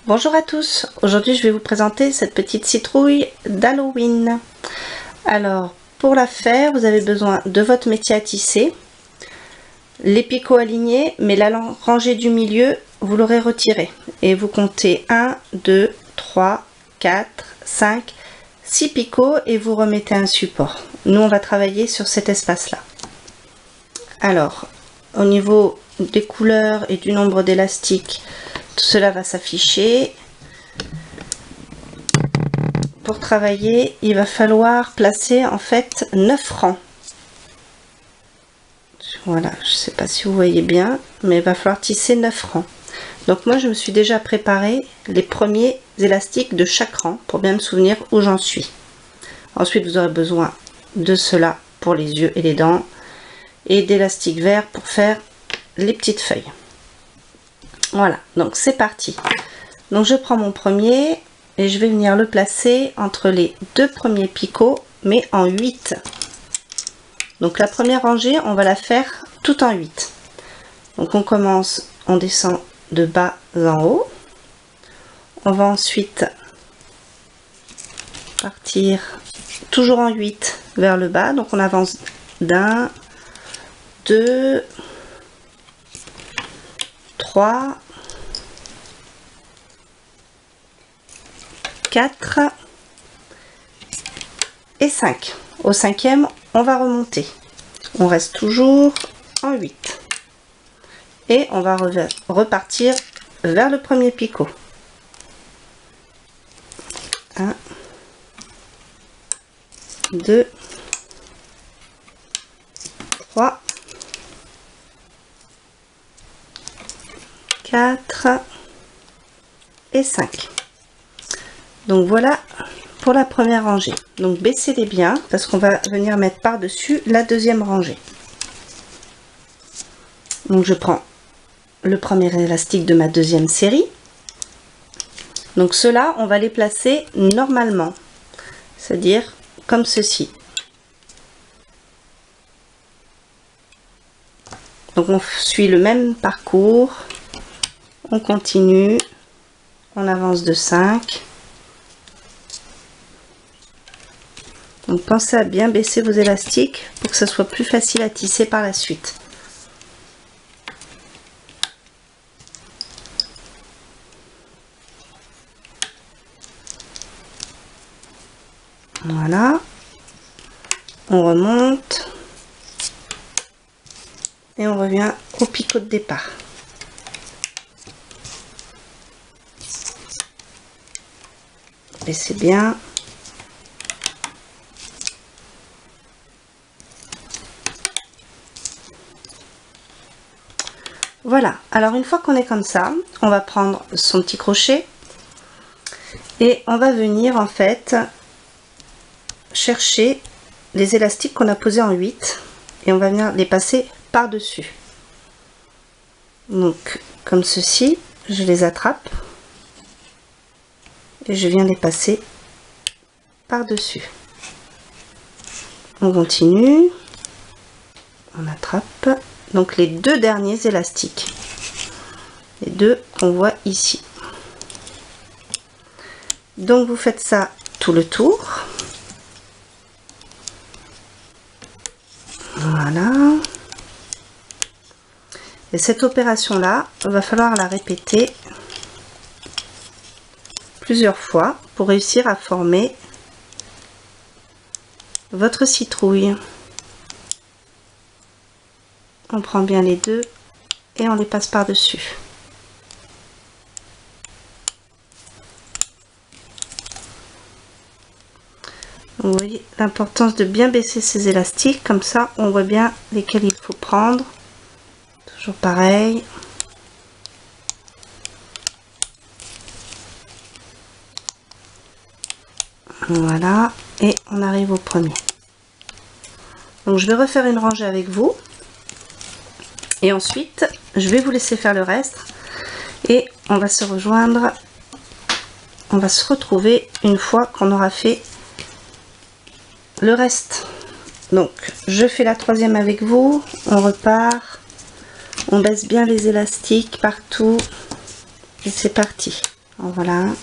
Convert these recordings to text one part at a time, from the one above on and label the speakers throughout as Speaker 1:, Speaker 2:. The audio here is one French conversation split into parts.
Speaker 1: Bonjour à tous, aujourd'hui je vais vous présenter cette petite citrouille d'Halloween. Alors pour la faire vous avez besoin de votre métier à tisser, les picots alignés, mais la rangée du milieu vous l'aurez retirée. Et vous comptez 1, 2, 3, 4, 5, 6 picots et vous remettez un support. Nous on va travailler sur cet espace là. Alors au niveau des couleurs et du nombre d'élastiques, tout cela va s'afficher. Pour travailler, il va falloir placer en fait 9 rangs. Voilà, je sais pas si vous voyez bien, mais il va falloir tisser 9 rangs. Donc moi je me suis déjà préparé les premiers élastiques de chaque rang pour bien me souvenir où j'en suis. Ensuite vous aurez besoin de cela pour les yeux et les dents et d'élastique vert pour faire les petites feuilles. Voilà, donc c'est parti. Donc je prends mon premier et je vais venir le placer entre les deux premiers picots, mais en 8. Donc la première rangée, on va la faire tout en 8. Donc on commence, on descend de bas en haut. On va ensuite partir toujours en 8 vers le bas. Donc on avance d'un, 2, 3, 4 et 5. Au cinquième, on va remonter. On reste toujours en 8. Et on va repartir vers le premier picot. 1, 2, 3, 4 et 5. Donc voilà pour la première rangée. Donc baissez-les bien parce qu'on va venir mettre par-dessus la deuxième rangée. Donc je prends le premier élastique de ma deuxième série. Donc ceux-là, on va les placer normalement, c'est-à-dire comme ceci. Donc on suit le même parcours, on continue, on avance de 5. Donc pensez à bien baisser vos élastiques pour que ce soit plus facile à tisser par la suite. Voilà. On remonte. Et on revient au picot de départ. Baissez bien. Voilà, alors une fois qu'on est comme ça, on va prendre son petit crochet et on va venir en fait chercher les élastiques qu'on a posés en 8 et on va venir les passer par-dessus. Donc comme ceci, je les attrape et je viens les passer par-dessus. On continue, on attrape. Donc les deux derniers élastiques, les deux qu'on voit ici. Donc vous faites ça tout le tour. Voilà. Et cette opération là, il va falloir la répéter plusieurs fois pour réussir à former votre citrouille. On prend bien les deux et on les passe par-dessus. Vous voyez l'importance de bien baisser ces élastiques, comme ça on voit bien lesquels il faut prendre. Toujours pareil. Voilà, et on arrive au premier. Donc je vais refaire une rangée avec vous. Et ensuite, je vais vous laisser faire le reste et on va se rejoindre, on va se retrouver une fois qu'on aura fait le reste. Donc, je fais la troisième avec vous, on repart, on baisse bien les élastiques partout et c'est parti. En voilà un.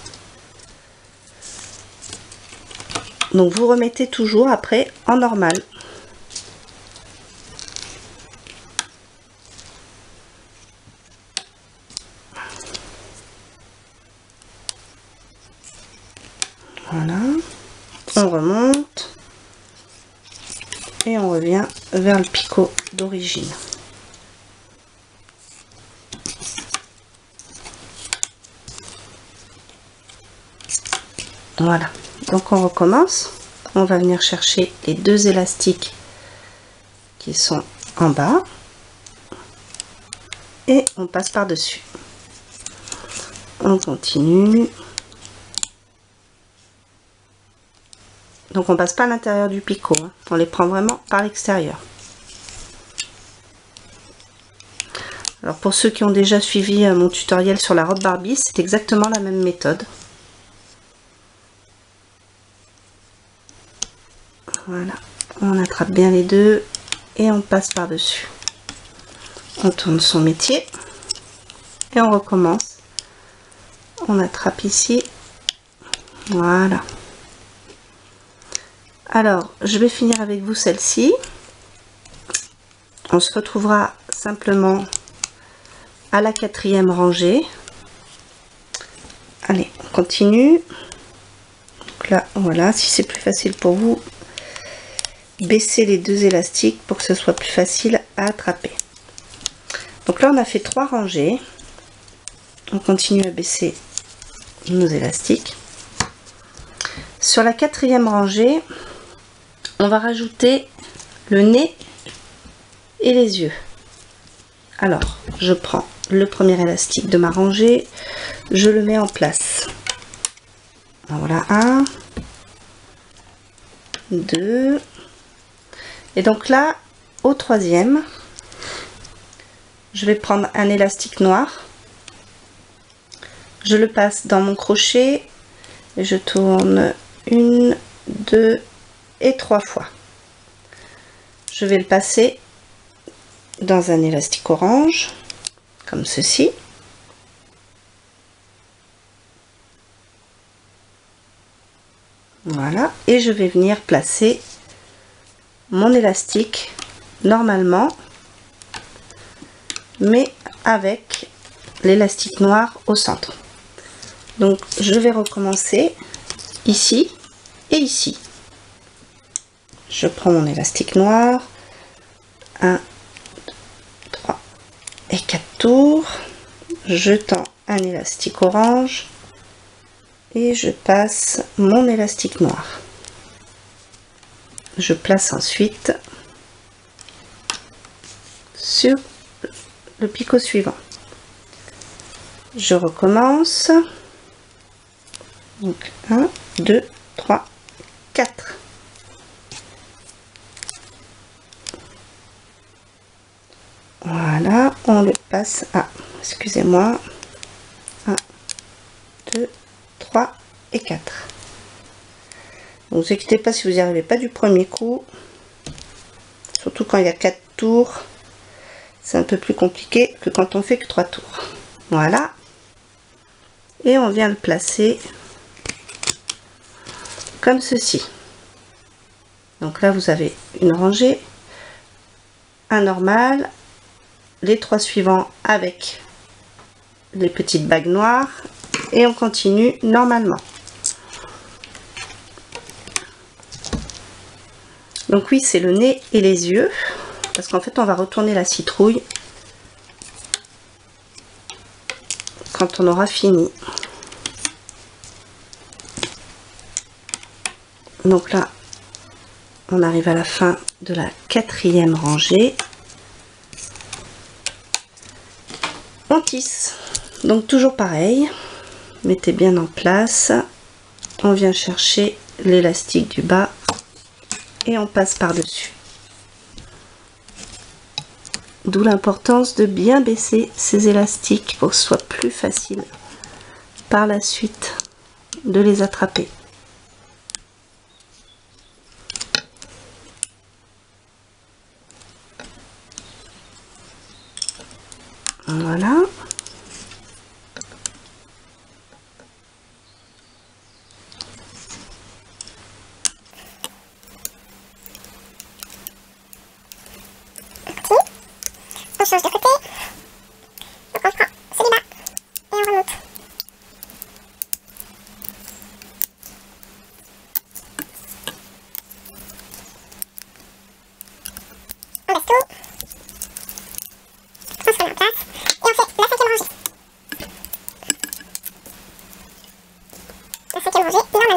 Speaker 1: Donc vous remettez toujours après en normal. Voilà, on remonte et on revient vers le picot d'origine. Voilà, donc on recommence. On va venir chercher les deux élastiques qui sont en bas et on passe par dessus. On continue. Donc on passe pas à l'intérieur du picot, hein. On les prend vraiment par l'extérieur. Alors pour ceux qui ont déjà suivi mon tutoriel sur la robe Barbie, c'est exactement la même méthode. Voilà, on attrape bien les deux et on passe par dessus. On tourne son métier et on recommence. On attrape ici. Voilà. Alors, je vais finir avec vous celle-ci. On se retrouvera simplement à la 4e rangée. Allez, on continue. Donc là, voilà, si c'est plus facile pour vous, baissez les deux élastiques pour que ce soit plus facile à attraper. Donc là, on a fait 3 rangées. On continue à baisser nos élastiques. Sur la 4e rangée, on va rajouter le nez et les yeux. Alors, je prends le premier élastique de ma rangée, je le mets en place. Voilà, 1, 2, et donc là, au 3e, je vais prendre un élastique noir, je le passe dans mon crochet et je tourne 1, 2 et 3 fois. Je vais le passer dans un élastique orange, comme ceci. Voilà, et je vais venir placer mon élastique normalement, mais avec l'élastique noir au centre. Donc je vais recommencer ici et ici. Je prends mon élastique noir, 1, 2, 3 et 4 tours, je tends un élastique orange et je passe mon élastique noir. Je place ensuite sur le picot suivant. Je recommence. Donc 1, 2, 3, 4. Voilà, on le passe à, excusez-moi, 1, 2, 3 et 4. Ne vous inquiétez pas si vous n'y arrivez pas du premier coup, surtout quand il y a 4 tours, c'est un peu plus compliqué que quand on fait que 3 tours. Voilà, et on vient le placer comme ceci. Donc là vous avez une rangée, un normal, les 3 suivants avec les petites bagues noires et on continue normalement. Donc oui, c'est le nez et les yeux parce qu'en fait on va retourner la citrouille quand on aura fini. Donc là on arrive à la fin de la 4e rangée. On tisse, donc toujours pareil, mettez bien en place, on vient chercher l'élastique du bas et on passe par dessus. D'où l'importance de bien baisser ces élastiques pour que ce soit plus facile par la suite de les attraper. Voilà.
Speaker 2: On change de côté. Donc on prend celui-là et on remonte. On baisse tout. On se remet en place. Et on fait la cinquième rangée. La cinquième rangée, normalement.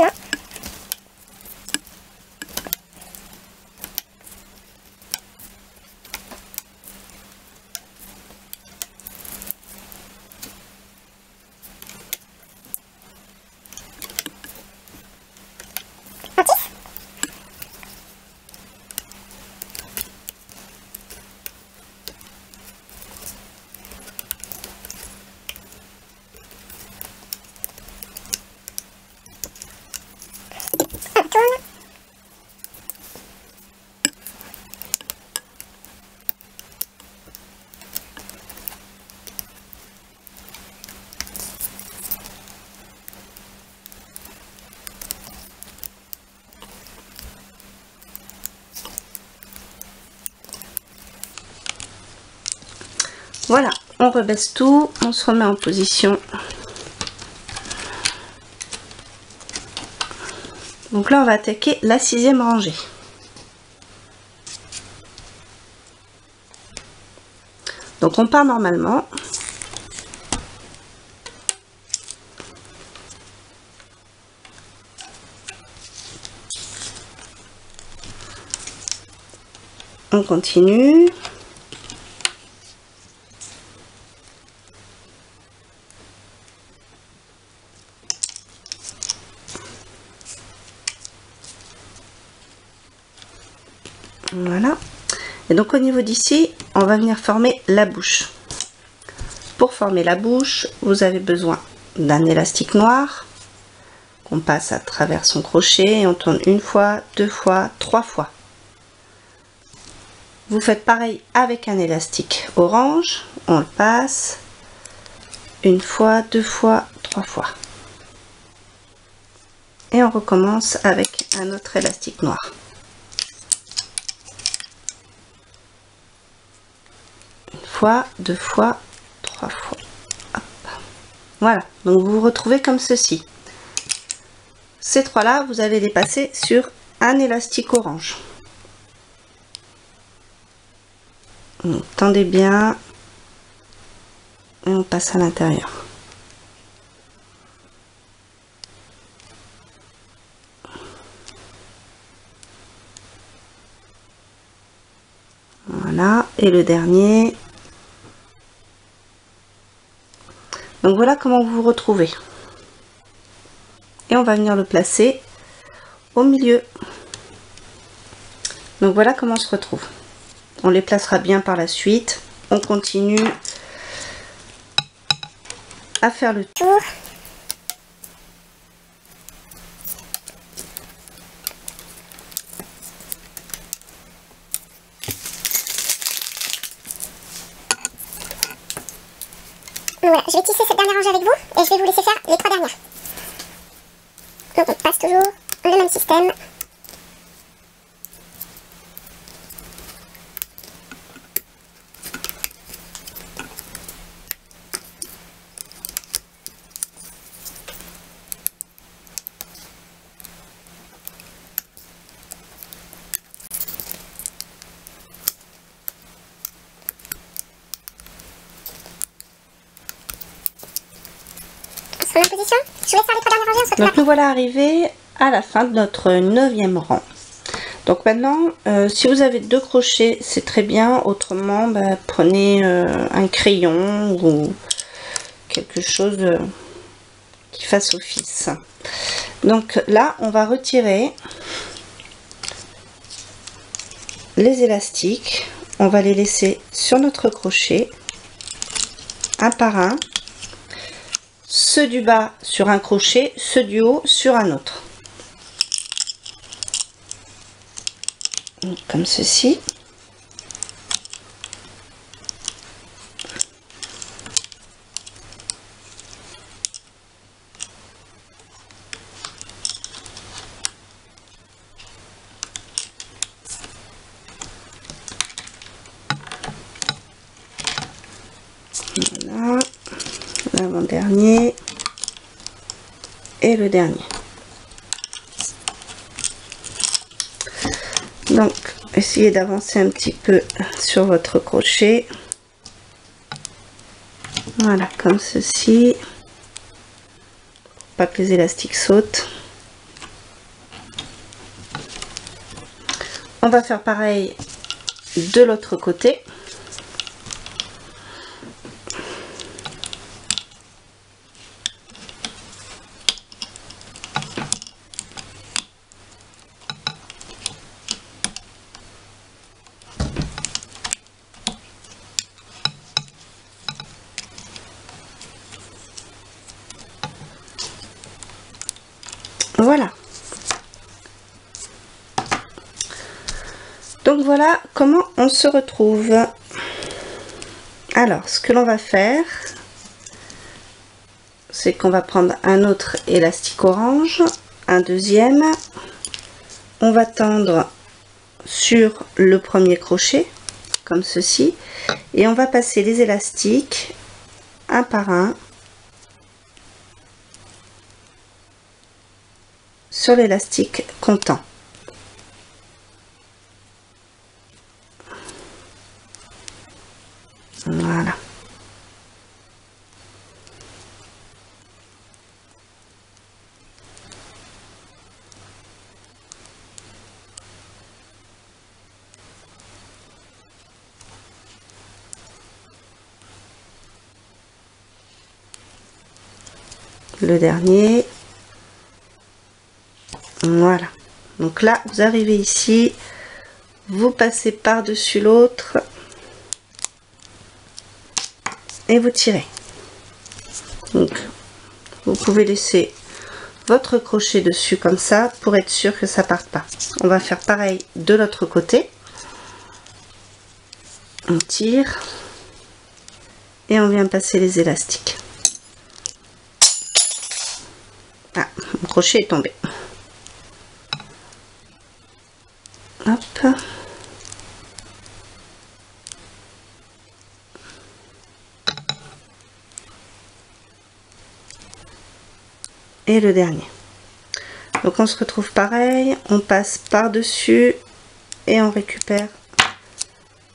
Speaker 2: On tourne.
Speaker 1: Voilà, on rebaisse tout, on se remet en position. Donc là, on va attaquer la sixième rangée. Donc on part normalement. On continue. Voilà. Et donc au niveau d'ici, on va venir former la bouche. Pour former la bouche, vous avez besoin d'un élastique noir qu'on passe à travers son crochet et on tourne une fois, deux fois, trois fois. Vous faites pareil avec un élastique orange, on le passe une fois, deux fois, trois fois. Et on recommence avec un autre élastique noir. Une fois, deux fois, trois fois. Hop. Voilà, donc vous vous retrouvez comme ceci. Ces trois-là, vous allez les passer sur un élastique orange. Donc, tendez bien et on passe à l'intérieur. Voilà, et le dernier. Donc voilà comment vous vous retrouvez. Et on va venir le placer au milieu. Donc voilà comment on se retrouve. On les placera bien par la suite. On continue à faire le tour.
Speaker 2: Voilà, je vais tisser cette dernière rangée avec vous et je vais vous laisser faire les trois dernières. Donc on passe toujours le même système. On se remet en position. Je vous laisse faire les trois dernières rangées, on se retrouve
Speaker 1: Donc nous voilà arrivés à la fin de notre 9e rang. Donc maintenant, si vous avez 2 crochets, c'est très bien. Autrement, prenez un crayon ou quelque chose qui fasse office. Donc là, on va retirer les élastiques. On va les laisser sur notre crochet, un par un. Ceux du bas sur un crochet, ceux du haut sur un autre. Donc, comme ceci. Voilà, l'avant-dernier et le dernier. Donc essayez d'avancer un petit peu sur votre crochet, voilà, comme ceci, pour pas que les élastiques sautent. On va faire pareil de l'autre côté. Voilà. Donc voilà comment on se retrouve. Alors, ce que l'on va faire, c'est qu'on va prendre un autre élastique orange, un deuxième, on va tendre sur le premier crochet, comme ceci, et on va passer les élastiques un par un sur l'élastique comptant. Voilà. Le dernier. Voilà. Donc là, vous arrivez ici, vous passez par-dessus l'autre et vous tirez. Donc, vous pouvez laisser votre crochet dessus comme ça pour être sûr que ça parte pas. On va faire pareil de l'autre côté. On tire et on vient passer les élastiques. Ah, mon crochet est tombé. Hop. Et le dernier. Donc on se retrouve pareil, on passe par dessus et on récupère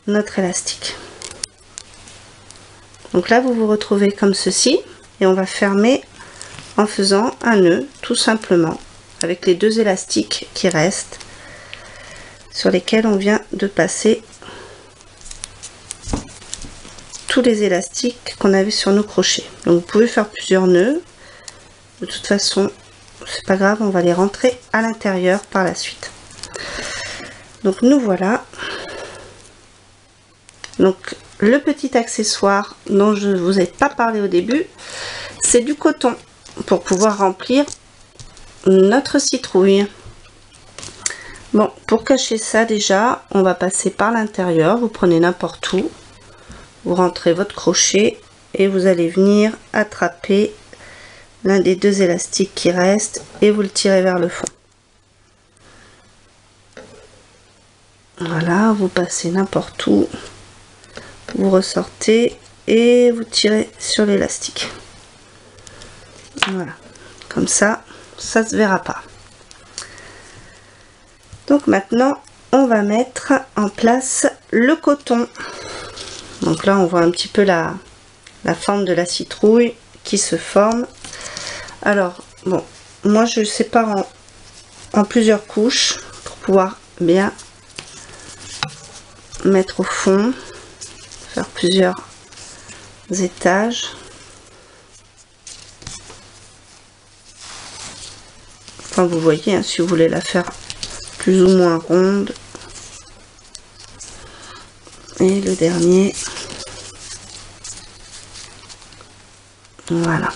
Speaker 1: notre élastique. Donc là vous vous retrouvez comme ceci et on va fermer en faisant un nœud tout simplement avec les deux élastiques qui restent sur lesquels on vient de passer tous les élastiques qu'on avait sur nos crochets. Donc vous pouvez faire plusieurs nœuds. De toute façon, c'est pas grave, on va les rentrer à l'intérieur par la suite. Donc nous voilà. Donc le petit accessoire dont je ne vous ai pas parlé au début, c'est du coton pour pouvoir remplir notre citrouille. Bon, pour cacher ça déjà, on va passer par l'intérieur. Vous prenez n'importe où, vous rentrez votre crochet et vous allez venir attraper l'un des deux élastiques qui restent et vous le tirez vers le fond. Voilà, vous passez n'importe où, vous ressortez et vous tirez sur l'élastique. Voilà, comme ça, ça se verra pas. Donc maintenant, on va mettre en place le coton. Donc là, on voit un petit peu la forme de la citrouille qui se forme. Alors, bon, moi je sépare en plusieurs couches pour pouvoir bien mettre au fond, faire plusieurs étages. Enfin, vous voyez, hein, si vous voulez la faire plus ou moins ronde. Et le dernier. Voilà.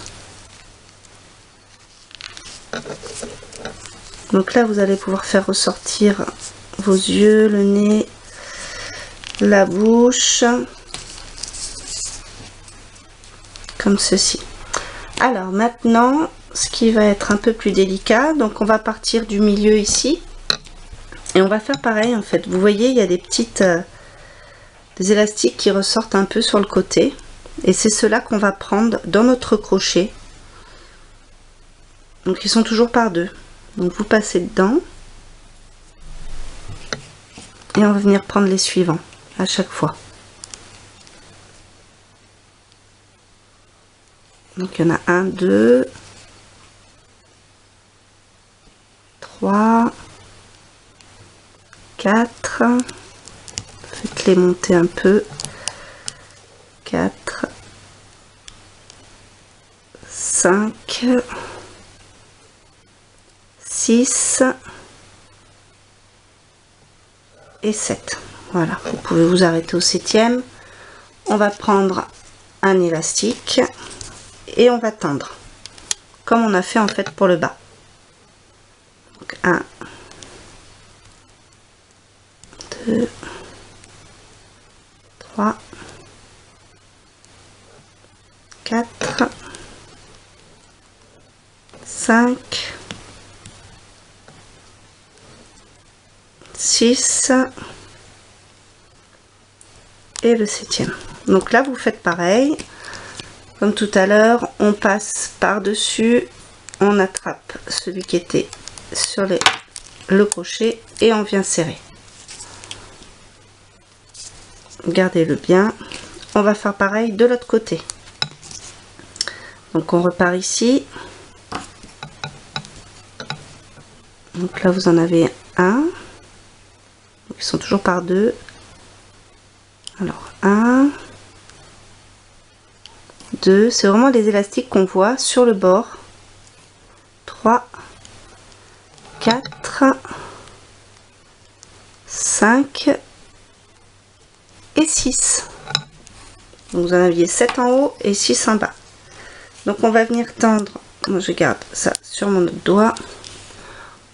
Speaker 1: Donc là, vous allez pouvoir faire ressortir vos yeux, le nez, la bouche, comme ceci. Alors maintenant, ce qui va être un peu plus délicat, donc on va partir du milieu ici, et on va faire pareil en fait. Vous voyez, il y a des petites des élastiques qui ressortent un peu sur le côté. et c'est ceux-là qu'on va prendre dans notre crochet. Donc ils sont toujours par deux. Donc vous passez dedans et on va venir prendre les suivants à chaque fois. Donc il y en a 1, 2, 3, 4, faites-les monter un peu, 4, 5, 6 et 7. Voilà, vous pouvez vous arrêter au 7e. On va prendre un élastique et on va tendre comme on a fait en fait pour le bas. Donc 1, 2, 3, 4, 5, 6 et le 7e. Donc là vous faites pareil comme tout à l'heure, on passe par dessus, on attrape celui qui était sur le crochet et on vient serrer. Gardez-le bien. On va faire pareil de l'autre côté. Donc on repart ici. Donc là vous en avez un. Ils sont toujours par deux. Alors 1, 2, c'est vraiment les élastiques qu'on voit sur le bord. 3, 4, 5 et 6. Donc vous en aviez 7 en haut et 6 en bas. Donc on va venir tendre, moi je garde ça sur mon autre doigt.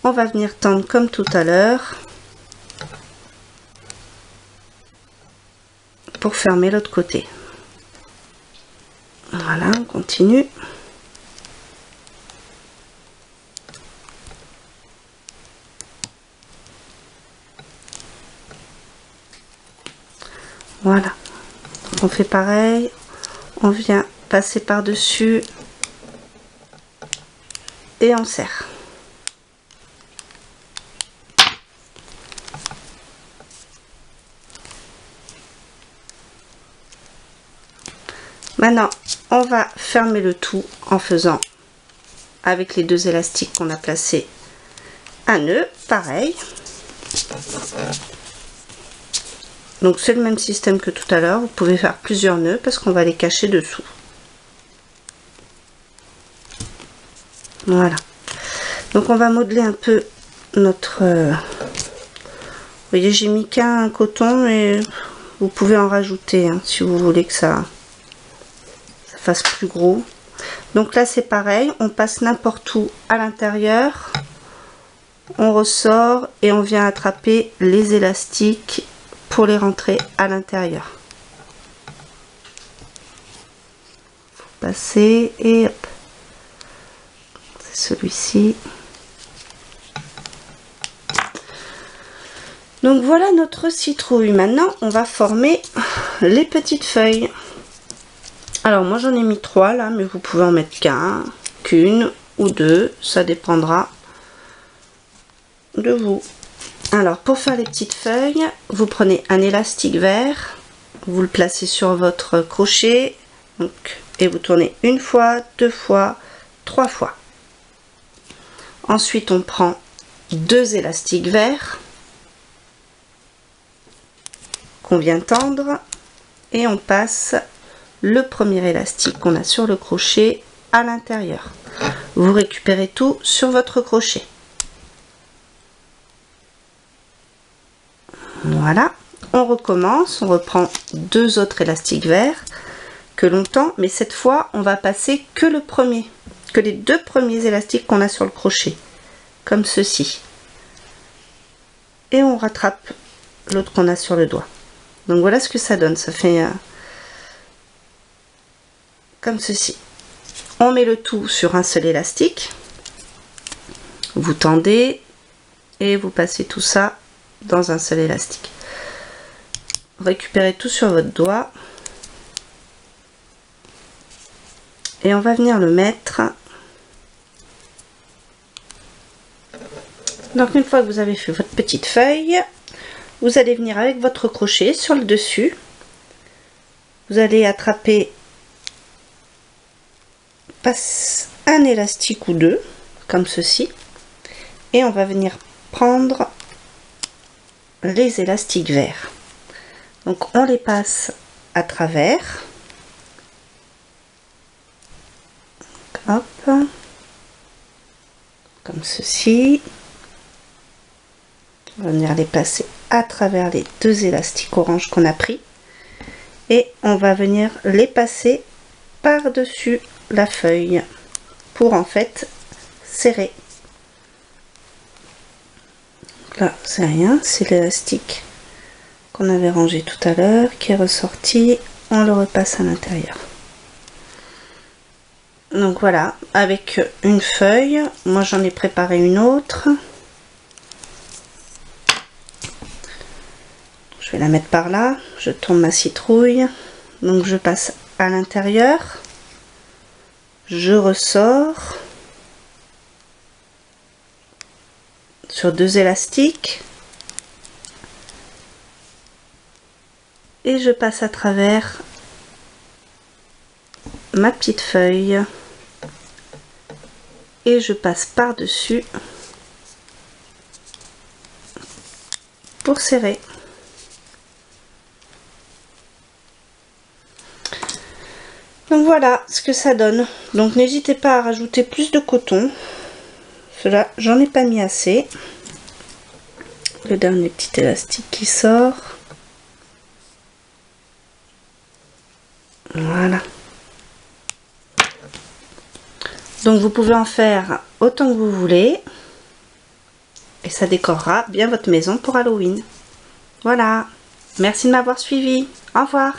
Speaker 1: On va venir tendre comme tout à l'heure pour fermer l'autre côté. Voilà, on continue. Voilà, donc on fait pareil, on vient passer par dessus et on serre. Maintenant on va fermer le tout en faisant avec les deux élastiques qu'on a placés un nœud pareil. Donc c'est le même système que tout à l'heure, vous pouvez faire plusieurs nœuds parce qu'on va les cacher dessous. Voilà, donc on va modeler un peu notre vous voyez, j'ai mis qu'un coton, mais vous pouvez en rajouter hein, si vous voulez que ça fasse plus gros. Donc là c'est pareil, on passe n'importe où à l'intérieur, on ressort et on vient attraper les élastiques pour les rentrer à l'intérieur. Passer et hop, c'est celui-ci. Donc voilà notre citrouille. Maintenant on va former les petites feuilles. Alors moi j'en ai mis 3 là, mais vous pouvez en mettre qu'une ou deux, ça dépendra de vous. Alors pour faire les petites feuilles, vous prenez un élastique vert, vous le placez sur votre crochet donc, et vous tournez une fois, 2 fois, 3 fois. Ensuite on prend 2 élastiques verts qu'on vient tendre et on passe le premier élastique qu'on a sur le crochet à l'intérieur. Vous récupérez tout sur votre crochet. Voilà, on recommence, on reprend 2 autres élastiques verts que l'on tend, mais cette fois on va passer que les 2 premiers élastiques qu'on a sur le crochet, comme ceci. Et on rattrape l'autre qu'on a sur le doigt. Donc voilà ce que ça donne, ça fait comme ceci. On met le tout sur un seul élastique, vous tendez et vous passez tout ça dans un seul élastique. Récupérez tout sur votre doigt et on va venir le mettre. Donc une fois que vous avez fait votre petite feuille, vous allez venir avec votre crochet sur le dessus. Vous allez attraper un élastique ou deux, comme ceci, et on va venir prendre les élastiques verts. Donc on les passe à travers. Hop, comme ceci. On va venir les passer à travers les deux élastiques orange qu'on a pris et on va venir les passer par-dessus la feuille pour en fait serrer. Là c'est rien, c'est l'élastique qu'on avait rangé tout à l'heure qui est ressorti, on le repasse à l'intérieur. Donc voilà, avec une feuille, moi j'en ai préparé une autre. Je vais la mettre par là, je tourne ma citrouille, donc je passe à l'intérieur, je ressors sur deux élastiques et je passe à travers ma petite feuille et je passe par-dessus pour serrer. Donc voilà ce que ça donne. Donc n'hésitez pas à rajouter plus de coton. Cela, j'en ai pas mis assez. Le dernier petit élastique qui sort. Voilà. Donc vous pouvez en faire autant que vous voulez. Et ça décorera bien votre maison pour Halloween. Voilà. Merci de m'avoir suivi. Au revoir.